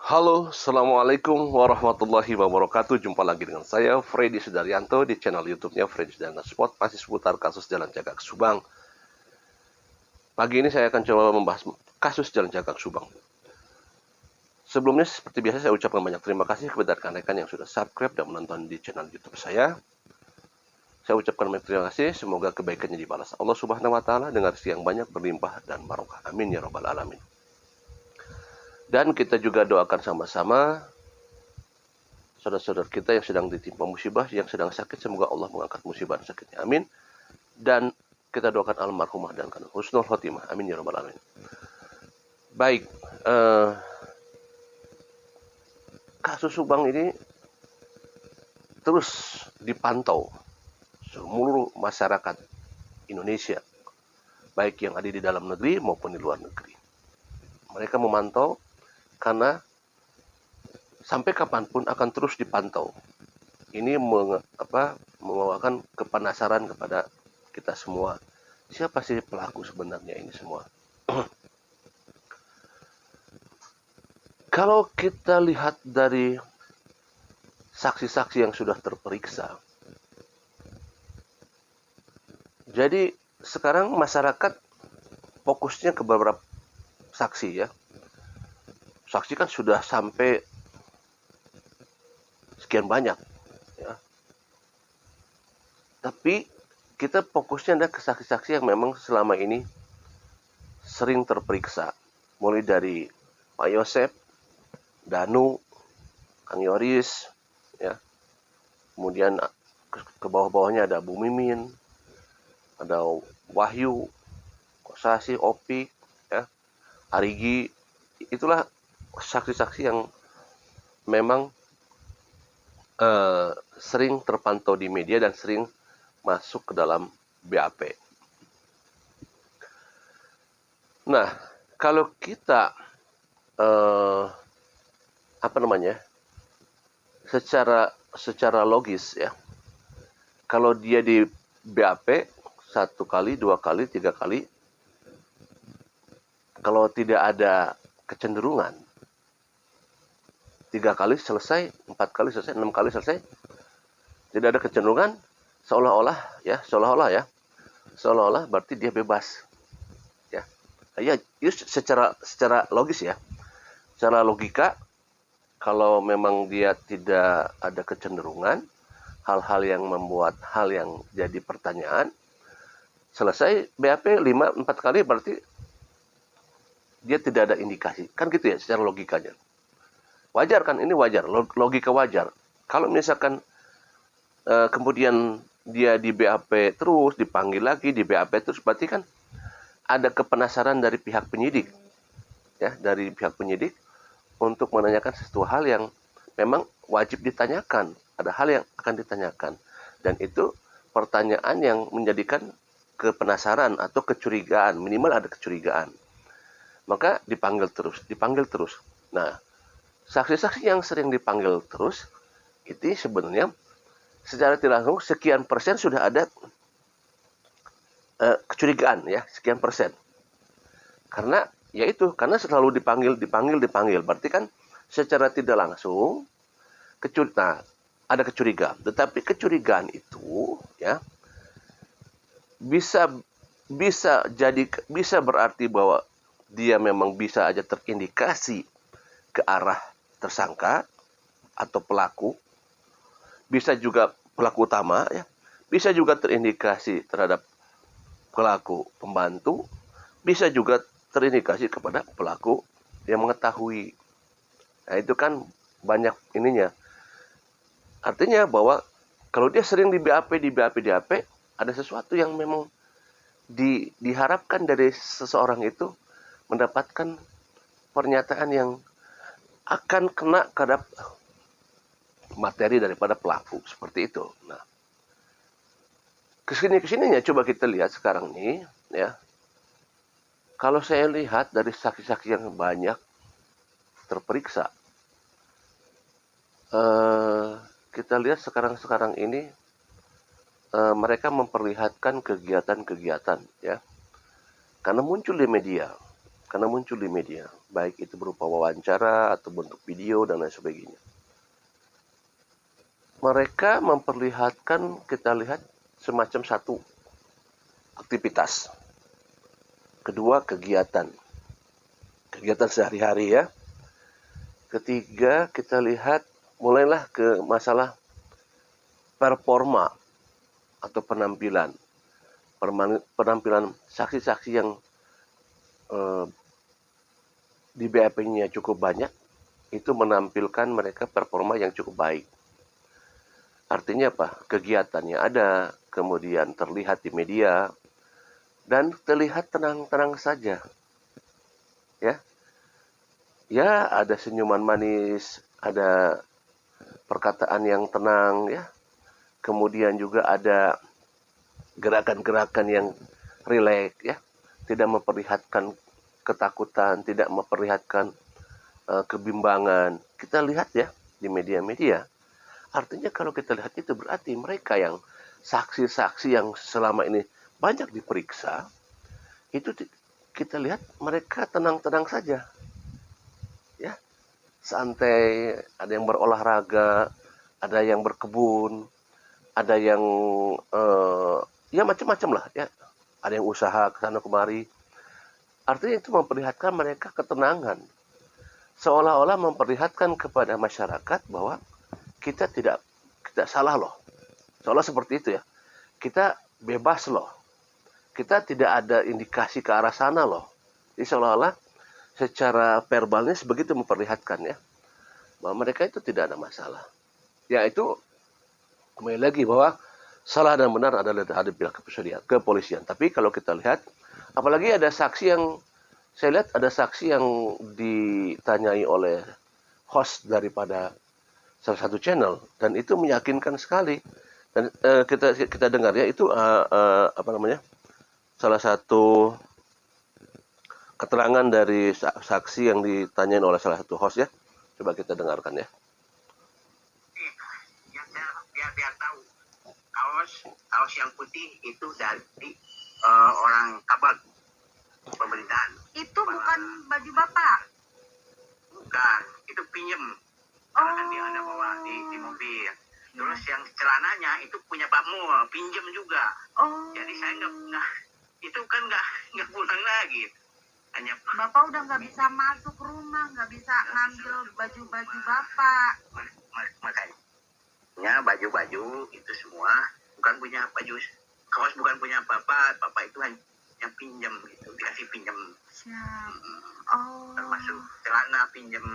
Halo, Assalamualaikum warahmatullahi wabarakatuh. Jumpa lagi dengan saya, Freddy Sudaryanto, di channel YouTube-nya Freddy Sudaryanto Spot, masih seputar kasus Jalan Cagak Subang. Pagi ini saya akan coba membahas kasus Jalan Cagak Subang. Sebelumnya, seperti biasa, saya ucapkan banyak terima kasih kepada rekan-rekan yang sudah subscribe dan menonton di channel YouTube saya. Saya ucapkan banyak terima kasih, semoga kebaikannya dibalas Allah Subhanahu wa Ta'ala dengan rezeki yang banyak, berlimpah, dan barokah. Amin ya Rabbal 'Alamin. Dan kita juga doakan sama-sama saudara-saudara kita yang sedang ditimpa musibah, yang sedang sakit, semoga Allah mengangkat musibah dan sakitnya. Amin. Dan kita doakan almarhumah dan husnul khotimah. Amin ya rabbal alamin. Baik, kasus Subang ini terus dipantau seluruh masyarakat Indonesia, baik yang ada di dalam negeri maupun di luar negeri. Mereka memantau karena sampai kapanpun akan terus dipantau. Ini membawakan kepenasaran kepada kita semua. Siapa sih pelaku sebenarnya ini semua? Kalau kita lihat dari saksi-saksi yang sudah terperiksa, jadi sekarang masyarakat fokusnya ke beberapa saksi ya. Saksi kan sudah sampai sekian banyak ya. Tapi kita fokusnya ada ke saksi-saksi yang memang selama ini sering terperiksa. Mulai dari Pak Yosep, Danu, Kang Yoris, ya. Kemudian ke bawah-bawahnya ada Bu Mimin, ada Wahyu, Kosasi, Opik, ya, Arigi. Itulah saksi-saksi yang memang sering terpantau di media dan sering masuk ke dalam BAP. Nah, kalau kita secara logis ya, kalau dia di BAP 1 kali, 2 kali, 3 kali, kalau tidak ada kecenderungan 3 kali selesai, 4 kali selesai, 6 kali selesai, tidak ada kecenderungan, seolah-olah berarti dia bebas ya. Ya, secara logis ya, secara logika, kalau memang dia tidak ada kecenderungan hal-hal yang membuat hal yang jadi pertanyaan, selesai BAP 4 kali berarti dia tidak ada indikasi, kan gitu ya secara logikanya. Wajar kan, ini wajar, logika wajar. Kalau misalkan kemudian dia di BAP terus, dipanggil lagi di BAP terus, berarti kan ada kepenasaran dari pihak penyidik ya, dari pihak penyidik untuk menanyakan sesuatu hal yang memang wajib ditanyakan, ada hal yang akan ditanyakan, dan itu pertanyaan yang menjadikan kepenasaran atau kecurigaan, minimal ada kecurigaan, maka dipanggil terus. Nah, saksi-saksi yang sering dipanggil terus itu sebenarnya secara tidak langsung sekian persen sudah ada kecurigaan ya, sekian persen. Karena karena selalu dipanggil, berarti kan secara tidak langsung ada kecurigaan. Tetapi kecurigaan itu ya bisa berarti bahwa dia memang bisa aja terindikasi ke arah tersangka atau pelaku, bisa juga pelaku utama ya, bisa juga terindikasi terhadap pelaku pembantu, bisa juga terindikasi kepada pelaku yang mengetahui. Nah, itu kan banyak ininya. Artinya bahwa kalau dia sering di BAP, ada sesuatu yang memang diharapkan dari seseorang itu mendapatkan pernyataan yang akan kena terhadap materi daripada pelaku, seperti itu. Nah, kesininya coba kita lihat sekarang ini ya. Kalau saya lihat dari saksi-saksi yang banyak terperiksa, kita lihat sekarang ini mereka memperlihatkan kegiatan-kegiatan ya, karena muncul di media. karena muncul di media, baik itu berupa wawancara atau bentuk video dan lain sebagainya. Mereka memperlihatkan, kita lihat semacam satu aktivitas, kedua kegiatan sehari-hari ya. Ketiga kita lihat mulailah ke masalah performa atau penampilan saksi-saksi yang di BAP-nya cukup banyak, itu menampilkan mereka performa yang cukup baik. Artinya apa? Kegiatannya ada, kemudian terlihat di media, dan terlihat tenang-tenang saja. Ya, ada senyuman manis, ada perkataan yang tenang, ya. Kemudian juga ada gerakan-gerakan yang rileks, ya. Tidak memperlihatkan ketakutan, tidak memperlihatkan kebimbangan. Kita lihat ya di media-media. Artinya kalau kita lihat itu berarti mereka yang saksi-saksi yang selama ini banyak diperiksa, itu kita lihat mereka tenang-tenang saja. Ya, santai, ada yang berolahraga, ada yang berkebun, ada yang ya macam-macam lah ya. Ada yang usaha ke sana kemari. Artinya itu memperlihatkan mereka ketenangan. Seolah-olah memperlihatkan kepada masyarakat bahwa kita tidak salah loh. Seolah seperti itu ya. Kita bebas loh. Kita tidak ada indikasi ke arah sana loh. Jadi seolah-olah secara verbalnya sebegitu memperlihatkan ya. Bahwa mereka itu tidak ada masalah. Ya itu kembali lagi bahwa salah dan benar adalah ada pihak kepolisian. Tapi kalau kita lihat, apalagi ada saksi yang, saya lihat ada saksi yang ditanyai oleh host daripada salah satu channel, dan itu meyakinkan sekali. Dan kita dengar ya, itu salah satu keterangan dari saksi yang ditanyain oleh salah satu host ya. Coba kita dengarkan ya. Biar tahu, kaos yang putih itu dari orang Kabag pemerintahan. Itu bukan baju Bapak? Bukan, itu pinjem. Karena kan dia ada bawa di mobil. Terus yang celananya itu punya Pak Mul, pinjem juga. Jadi saya nggak itu kan nggak pulang lagi. Hanya Bapak udah nggak bisa masuk rumah, nggak bisa ngambil baju-baju Bapak. Makanya baju-baju itu semua bukan punya baju, kaos bukan punya Bapak itu hanya pinjam gitu, dikasih pinjam. Siap. Termasuk celana pinjam.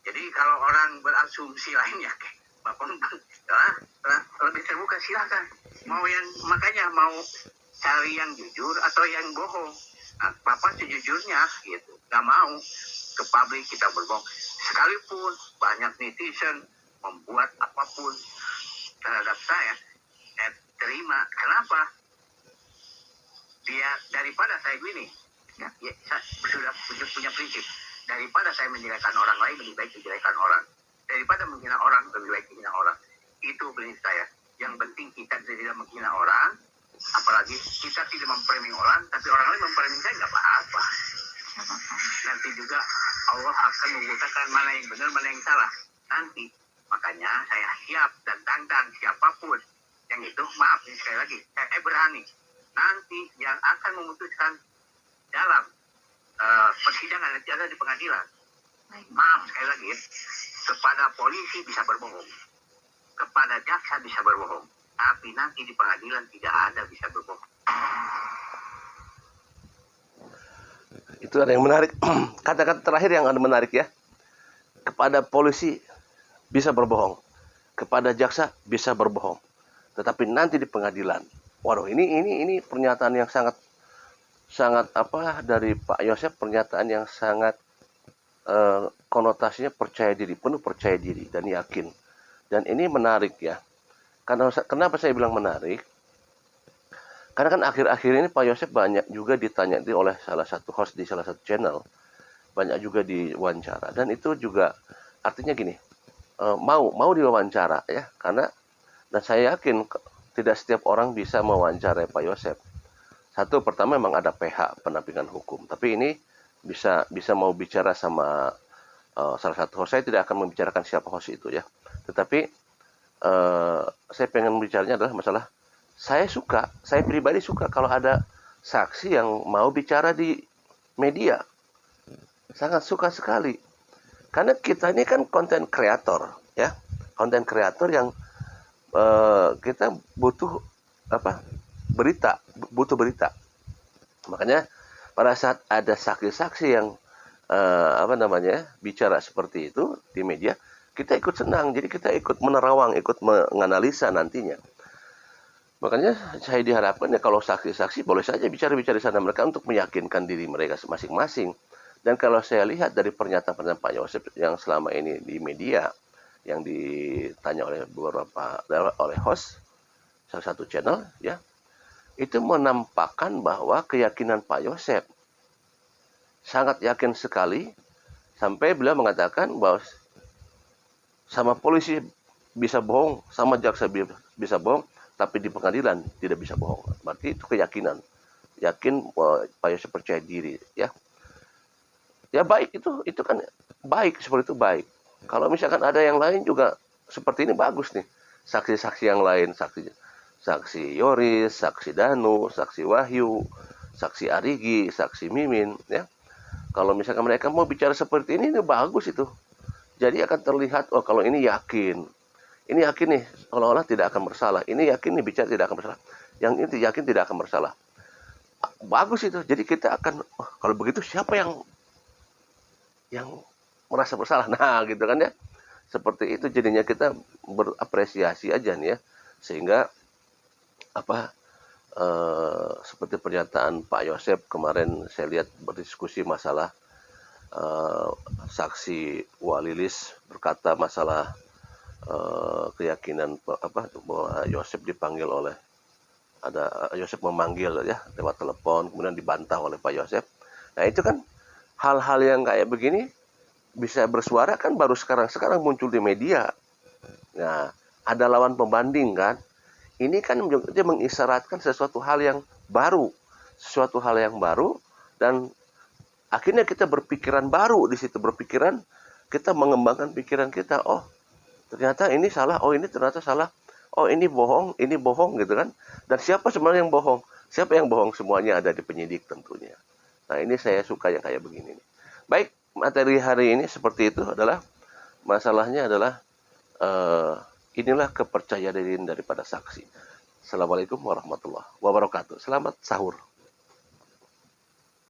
Jadi kalau orang berasumsi lainnya, Bapak lebih terbuka silakan. Makanya mau cari yang jujur atau yang bohong. Nah, Bapak sejujurnya gitu, nggak mau ke pabrik kita berbohong. Sekalipun banyak netizen membuat apapun terhadap saya terima. Kenapa? Dia daripada saya gini, ya, saya sudah punya prinsip. Daripada saya menjelekan orang lain, lebih baik menjelekan orang. Daripada menghina orang, lebih baik menghina orang. Itu prinsip saya. Yang penting kita tidak menghina orang, apalagi kita tidak memframing orang, tapi orang lain memframing saya nggak apa-apa. Nanti juga Allah akan membuktikan mana yang benar, mana yang salah. Nanti, makanya saya siap dan tantang siapapun yang itu, maaf ini sekali lagi, saya berani. Nanti yang akan memutuskan dalam persidangan nanti ada di pengadilan. Maaf sekali lagi, kepada polisi bisa berbohong, kepada jaksa bisa berbohong, tapi nanti di pengadilan tidak ada bisa berbohong. Itu ada yang menarik. Kata-kata terakhir yang ada menarik ya. Kepada polisi bisa berbohong, kepada jaksa bisa berbohong, tetapi nanti di pengadilan. Waduh, ini pernyataan yang sangat dari Pak Yosef, pernyataan yang sangat konotasinya percaya diri, penuh percaya diri dan yakin. Dan ini menarik ya. Kenapa saya bilang menarik? Karena kan akhir-akhir ini Pak Yosef banyak juga ditanya oleh salah satu host di salah satu channel, banyak juga diwawancara, dan itu juga artinya gini, mau diwawancara ya, karena dan saya yakin tidak setiap orang bisa mewawancarai Pak Yosef. Satu, pertama memang ada PH pendampingan hukum, tapi ini bisa mau bicara sama salah satu host. Saya tidak akan membicarakan siapa host itu ya, tetapi saya pengen bicaranya adalah masalah saya pribadi suka kalau ada saksi yang mau bicara di media, sangat suka sekali, karena kita ini kan konten kreator ya, konten kreator yang kita butuh butuh berita. Makanya pada saat ada saksi-saksi yang bicara seperti itu di media, kita ikut senang. Jadi kita ikut menerawang, ikut menganalisa nantinya. Makanya saya diharapkan ya kalau saksi-saksi boleh saja bicara-bicara di sana mereka untuk meyakinkan diri mereka masing-masing. Dan kalau saya lihat dari pernyataan Pak Yosep yang selama ini di media, yang ditanya oleh oleh host salah satu channel ya, itu menampakkan bahwa keyakinan Pak Yosep sangat yakin sekali sampai beliau mengatakan bahwa sama polisi bisa bohong, sama jaksa bisa bohong, tapi di pengadilan tidak bisa bohong. Berarti itu keyakinan, yakin Pak Yosep percaya diri ya. Ya baik, itu kan baik, seperti itu baik. Kalau misalkan ada yang lain juga seperti ini bagus nih. Saksi-saksi yang lain, saksi Yoris, saksi Danu, saksi Wahyu, saksi Arigi, saksi Mimin ya. Kalau misalkan mereka mau bicara seperti ini bagus itu. Jadi akan terlihat, oh kalau ini yakin nih, seolah-olah tidak akan bersalah. Ini yakin nih bicara tidak akan bersalah. Yang ini yakin tidak akan bersalah. Bagus itu. Jadi kita akan, oh, kalau begitu siapa yang merasa bersalah? Nah, gitu kan ya. Seperti itu jadinya kita berapresiasi aja nih ya. Sehingga seperti pernyataan Pak Yosep kemarin saya lihat berdiskusi masalah saksi Walilis berkata masalah keyakinan bahwa Yosep dipanggil oleh Yosep memanggil ya lewat telepon, kemudian dibantah oleh Pak Yosep. Nah itu kan hal-hal yang kayak begini bisa bersuara kan baru sekarang muncul di media. Nah ada lawan pembanding kan. Ini kan dia mengisyaratkan sesuatu hal yang baru, dan akhirnya kita berpikiran baru di situ, kita mengembangkan pikiran kita. Oh, ternyata ini salah, oh ini ternyata salah, oh ini bohong gitu kan. Dan siapa sebenarnya yang bohong? Siapa yang bohong? Semuanya ada di penyidik tentunya. Nah, ini saya suka yang kayak begini nih. Baik, materi hari ini seperti itu adalah masalahnya adalah inilah kepercayaan diri daripada saksi. Assalamualaikum warahmatullahi wabarakatuh. Selamat sahur.